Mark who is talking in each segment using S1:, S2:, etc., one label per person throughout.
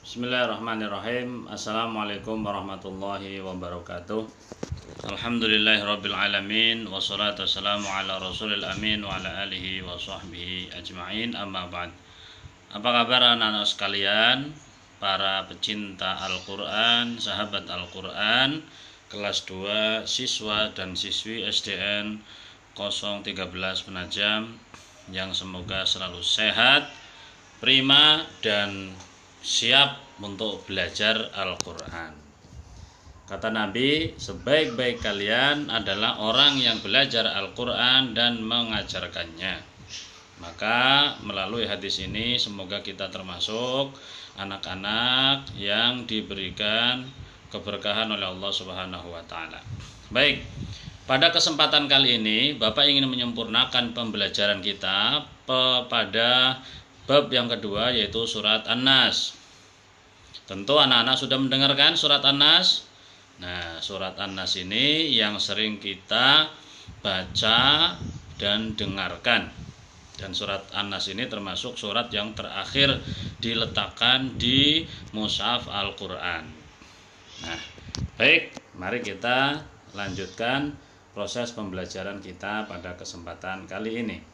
S1: Bismillahirrahmanirrahim. Assalamualaikum warahmatullahi wabarakatuh. Alhamdulillahirabbil alamin wassalatu wassalamu ala rasulil amin wa ala alihi wa sahbihi ajmain, amma ba'd. Apa kabar anak-anak sekalian, para pecinta Al-Qur'an, sahabat Al-Qur'an, kelas 2 siswa dan siswi SDN 013 Penajam, yang semoga selalu sehat, prima, dan siap untuk belajar Al-Quran. Kata Nabi, sebaik-baik kalian adalah orang yang belajar Al-Quran dan mengajarkannya. Maka melalui hadis ini semoga kita termasuk anak-anak yang diberikan keberkahan oleh Allah Subhanahu wa Ta'ala. Baik, pada kesempatan kali ini Bapak ingin menyempurnakan pembelajaran kita pada bab yang kedua, yaitu surat An-Nas. Tentu anak-anak sudah mendengarkan surat An-Nas. Nah, surat An-Nas ini yang sering kita baca dan dengarkan. Dan surat An-Nas ini termasuk surat yang terakhir diletakkan di mushaf Al-Quran. Nah, baik, mari kita lanjutkan proses pembelajaran kita pada kesempatan kali ini.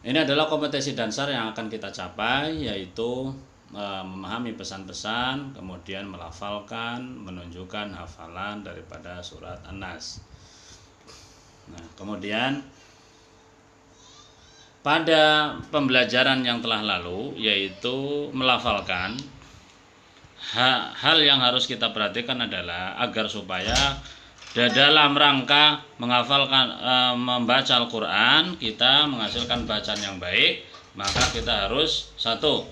S1: Ini adalah kompetensi dasar yang akan kita capai, yaitu memahami pesan-pesan, kemudian melafalkan, menunjukkan hafalan daripada surat An-Nas. Nah, kemudian pada pembelajaran yang telah lalu, yaitu melafalkan, hal yang harus kita perhatikan adalah agar supaya dalam rangka menghafalkan, membaca Al-Quran, kita menghasilkan bacaan yang baik, maka kita harus satu,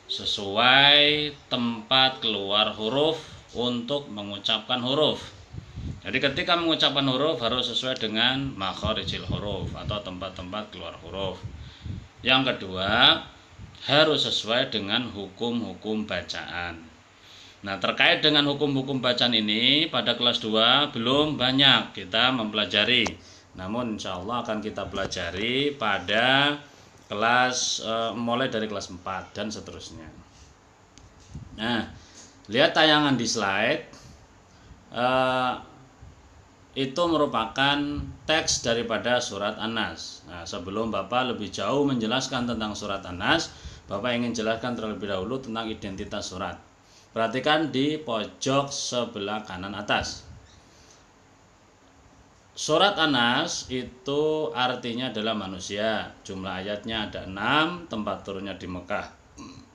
S1: sesuai tempat keluar huruf untuk mengucapkan huruf. Jadi ketika mengucapkan huruf harus sesuai dengan makharijil huruf atau tempat-tempat keluar huruf. Yang kedua, harus sesuai dengan hukum-hukum bacaan. Nah, terkait dengan hukum-hukum bacaan ini pada kelas 2 belum banyak kita mempelajari. Namun insya Allah akan kita pelajari pada kelas mulai dari kelas 4 dan seterusnya. Nah, lihat tayangan di slide. Itu merupakan teks daripada surat An-Nas. Nah, sebelum Bapak lebih jauh menjelaskan tentang surat An-Nas, Bapak ingin jelaskan terlebih dahulu tentang identitas surat. Perhatikan di pojok sebelah kanan atas. Surat An-Nas itu artinya adalah manusia. Jumlah ayatnya ada 6, tempat turunnya di Mekah.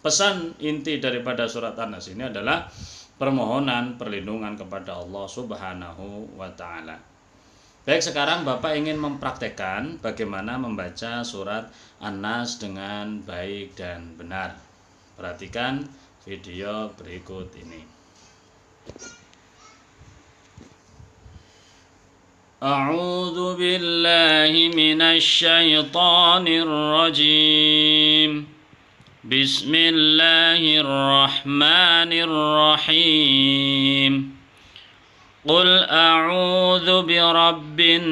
S1: Pesan inti daripada surat An-Nas ini adalah permohonan perlindungan kepada Allah Subhanahu wa Ta'ala. Baik, sekarang Bapak ingin mempraktekkan bagaimana membaca surat An-Nas dengan baik dan benar. Perhatikan video berikut ini. A'udzu billahi minasy syaithanir rajim. Bismillahirrahmanirrahim. Qul a'udzu birabbin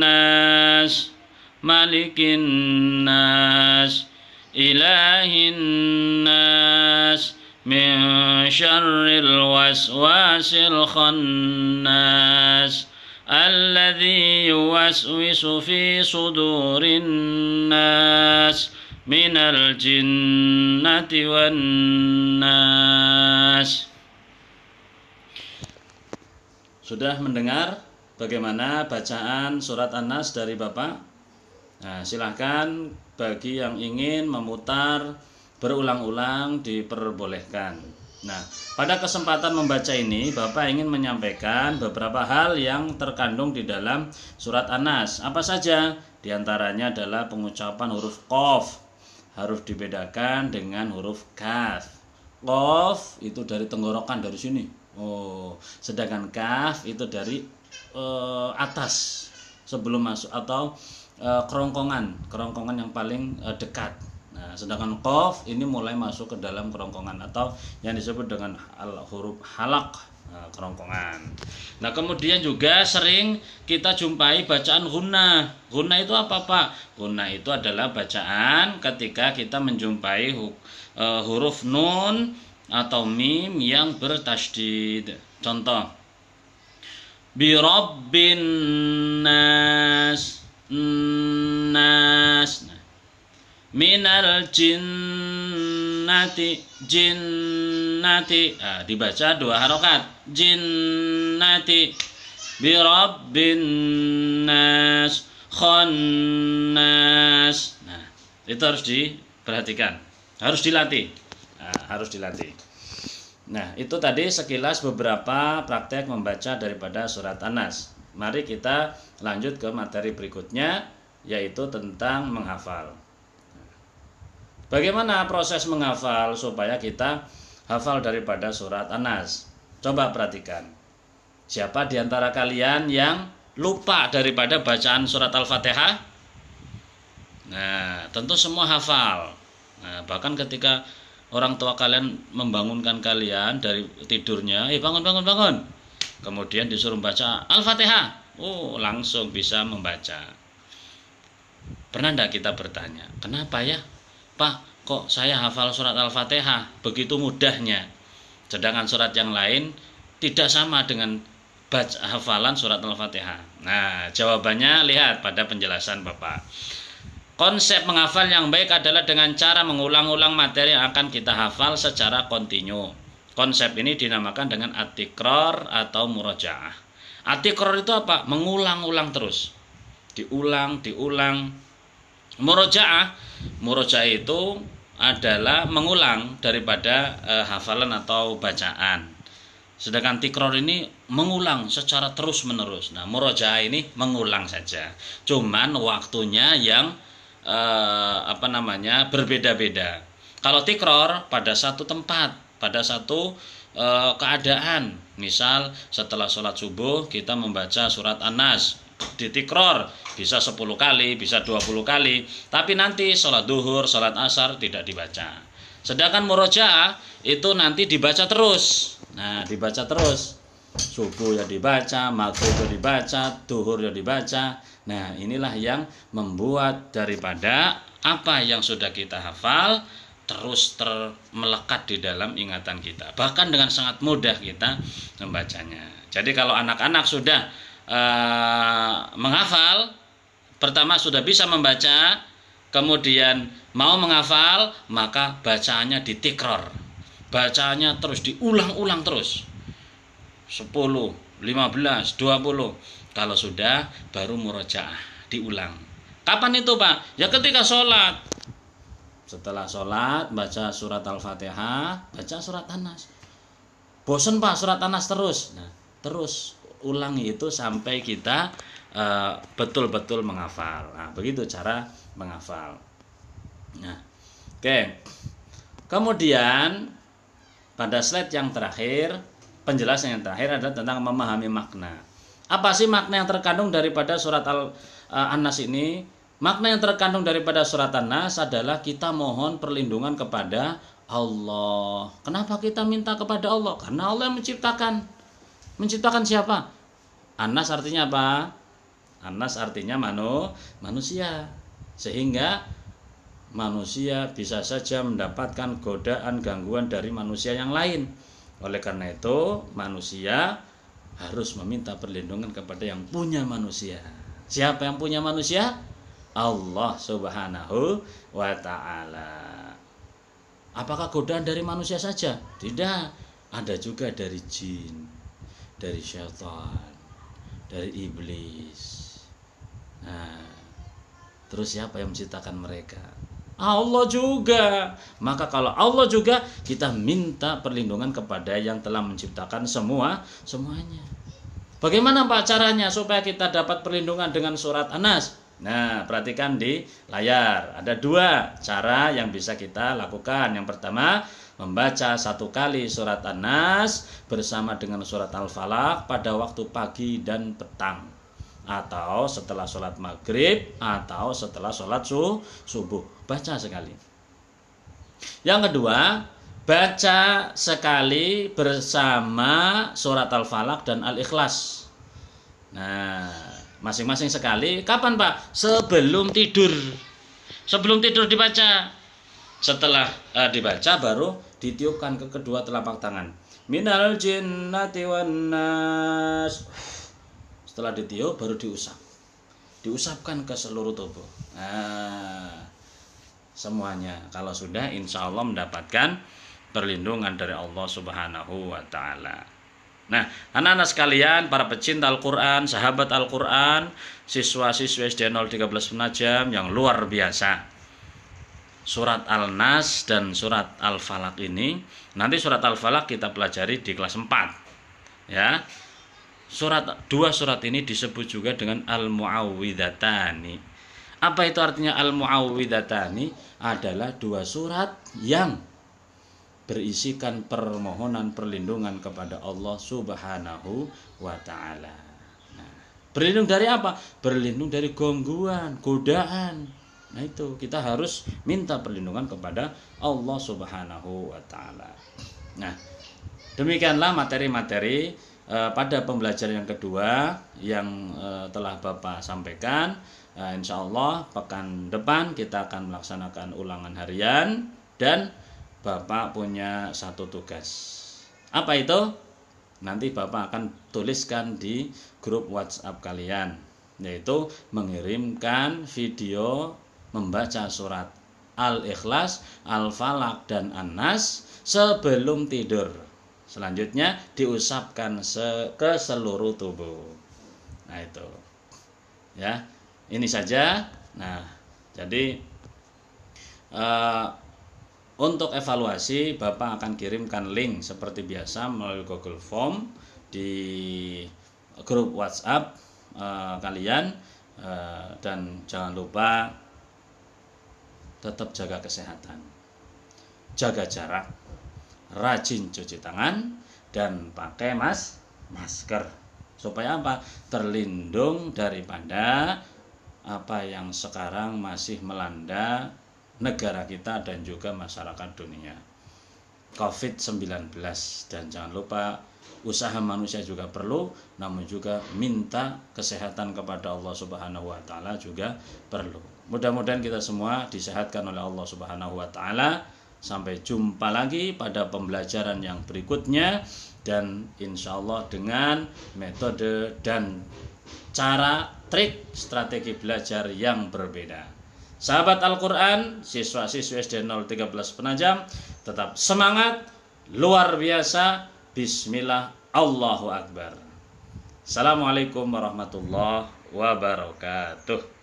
S1: nas, malikin nas, ilahin nas, min syarril waswasil khannas, alladzi yuwaswisu fi sudurin nas, minal jinnati wan nas. Sudah mendengar bagaimana bacaan surat An-Nas dari Bapak? Nah, silahkan bagi yang ingin memutar berulang-ulang diperbolehkan. Nah, pada kesempatan membaca ini Bapak ingin menyampaikan beberapa hal yang terkandung di dalam surat An-Nas. Apa saja? Di antaranya adalah pengucapan huruf Qaf harus dibedakan dengan huruf Kaf. Qaf itu dari tenggorokan, dari sini. Sedangkan Kaf itu dari atas sebelum masuk, atau kerongkongan yang paling dekat. Nah, sedangkan Qaf ini mulai masuk ke dalam kerongkongan atau yang disebut dengan huruf halaq. kerongkongan. Nah, kemudian juga sering kita jumpai bacaan ghunna. Ghunna itu apa, Pak? Ghunna itu adalah bacaan ketika kita menjumpai huruf nun atau mim yang bertasydid. Contoh, bi rabbin nas, nas. Nah, minal jinnati, jinnati. Dibaca 2 harokat, jinnati, bi rabbin nas, khannas. Nah, itu harus diperhatikan, harus dilatih. Harus dilatih. Nah, itu tadi sekilas beberapa praktek membaca daripada surat An-Nas. Mari kita lanjut ke materi berikutnya, yaitu tentang menghafal. Bagaimana proses menghafal supaya kita hafal daripada surat An-Nas? Coba perhatikan. Siapa di antara kalian yang lupa daripada bacaan surat Al-Fatihah? Nah, tentu semua hafal. Nah, bahkan ketika orang tua kalian membangunkan kalian dari tidurnya, bangun, bangun, bangun. Kemudian disuruh baca Al-Fatihah. Langsung bisa membaca. Pernah tidak kita bertanya, kenapa ya, Pak, kok saya hafal surat Al-Fatihah begitu mudahnya, sedangkan surat yang lain tidak sama dengan hafalan surat Al-Fatihah? Nah, jawabannya lihat pada penjelasan Bapak. Konsep menghafal yang baik adalah dengan cara mengulang-ulang materi yang akan kita hafal secara kontinu. Konsep ini dinamakan dengan at-tikror atau murojaah. At-tikror itu apa? Mengulang-ulang terus. Diulang, diulang. Murojaah itu adalah mengulang daripada hafalan atau bacaan. Sedangkan tikror ini mengulang secara terus-menerus. Nah, murojaah ini mengulang saja. Cuman waktunya yang berbeda-beda. Kalau tikror pada satu tempat, pada satu keadaan. Misal setelah sholat subuh kita membaca surat An-Nas, ditikror bisa 10 kali, bisa 20 kali. Tapi nanti sholat duhur, sholat asar tidak dibaca. Sedangkan murojaah itu nanti dibaca terus. Nah, dibaca terus. Subuh ya dibaca, maghrib ya dibaca, duhur ya dibaca. Nah, inilah yang membuat daripada apa yang sudah kita hafal terus melekat di dalam ingatan kita. Bahkan dengan sangat mudah kita membacanya. Jadi kalau anak-anak sudah menghafal, pertama sudah bisa membaca, kemudian mau menghafal, maka bacaannya ditikror. Bacaannya terus diulang-ulang terus. 10, 15, 20. Kalau sudah baru murojaah, diulang. Kapan itu, Pak? Ya ketika sholat. Setelah sholat baca surat Al-Fatihah, baca surat An-Nas. Bosen, Pak, surat An-Nas terus. Nah, terus ulangi itu sampai kita betul-betul menghafal. Nah, begitu cara menghafal. Nah, oke. Kemudian pada slide yang terakhir, penjelasan yang terakhir adalah tentang memahami makna. Apa sih makna yang terkandung daripada surat An-Nas ini? Makna yang terkandung daripada surat An-Nas adalah kita mohon perlindungan kepada Allah. Kenapa kita minta kepada Allah? Karena Allah yang menciptakan. Menciptakan siapa? An-Nas artinya apa? An-Nas artinya manusia. Sehingga manusia bisa saja mendapatkan godaan, gangguan dari manusia yang lain. Oleh karena itu, manusia harus meminta perlindungan kepada yang punya manusia. Siapa yang punya manusia? Allah Subhanahu wa ta'ala. Apakah godaan dari manusia saja? Tidak. Ada juga dari jin, dari syaitan, dari iblis. Nah, terus siapa yang menciptakan mereka? Allah juga. Maka kalau Allah juga, kita minta perlindungan kepada yang telah menciptakan semuanya. Bagaimana, Pak, caranya supaya kita dapat perlindungan dengan surat An-Nas? Nah, perhatikan di layar. Ada 2 cara yang bisa kita lakukan. Yang pertama, membaca 1 kali surat An-Nas bersama dengan surat Al-Falaq pada waktu pagi dan petang, atau setelah sholat maghrib, atau setelah sholat subuh. Baca sekali. Yang kedua, baca sekali bersama surat Al-Falaq dan Al-Ikhlas. Nah, masing-masing sekali. Kapan Pak? Sebelum tidur. Sebelum tidur dibaca. Setelah dibaca baru ditiupkan ke kedua telapak tangan. Minal jinnati wan nas. Setelah ditiup baru diusap. Diusapkan ke seluruh tubuh. Nah, semuanya. Kalau sudah, insya Allah mendapatkan perlindungan dari Allah Subhanahu wa Ta'ala. Nah, anak-anak sekalian, para pecinta Al-Quran, sahabat Al-Quran, siswa-siswi SD 013 Penajam yang luar biasa. Surat Al-Nas dan surat Al-Falaq ini, nanti surat Al-Falaq kita pelajari di kelas 4. Ya. Dua surat ini disebut juga dengan Al-Mu'awwidhatani. Apa itu artinya Al-Mu'awwidhatani? Adalah dua surat yang berisikan permohonan perlindungan kepada Allah Subhanahu wa Ta'ala. Nah, berlindung dari apa? Berlindung dari gangguan, godaan. Nah, itu kita harus minta perlindungan kepada Allah Subhanahu wa Ta'ala. Nah, demikianlah materi-materi pada pembelajaran yang kedua yang telah Bapak sampaikan. Insya Allah pekan depan kita akan melaksanakan ulangan harian dan Bapak punya satu tugas. Apa itu? Nanti Bapak akan tuliskan di grup WhatsApp kalian, yaitu mengirimkan video membaca surat Al-Ikhlas, Al-Falaq dan An-Nas sebelum tidur. Selanjutnya diusapkan ke seluruh tubuh. Nah, itu. Ya, ini saja. Nah, jadi untuk evaluasi Bapak akan kirimkan link seperti biasa melalui Google Form di grup WhatsApp kalian, dan jangan lupa tetap jaga kesehatan, jaga jarak, rajin cuci tangan dan pakai masker supaya apa? Terlindung daripada apa yang sekarang masih melanda negara kita dan juga masyarakat dunia, COVID-19. Dan jangan lupa usaha manusia juga perlu, namun juga minta kesehatan kepada Allah Subhanahu wa Ta'ala juga perlu. Mudah-mudahan kita semua disehatkan oleh Allah Subhanahu wa Ta'ala. Sampai jumpa lagi pada pembelajaran yang berikutnya, dan insya Allah dengan metode dan cara, trik, strategi belajar yang berbeda. Sahabat Al-Quran, siswa-siswi SD 013 Penajam, tetap semangat, luar biasa, bismillah, Allahu Akbar. Assalamualaikum warahmatullahi wabarakatuh.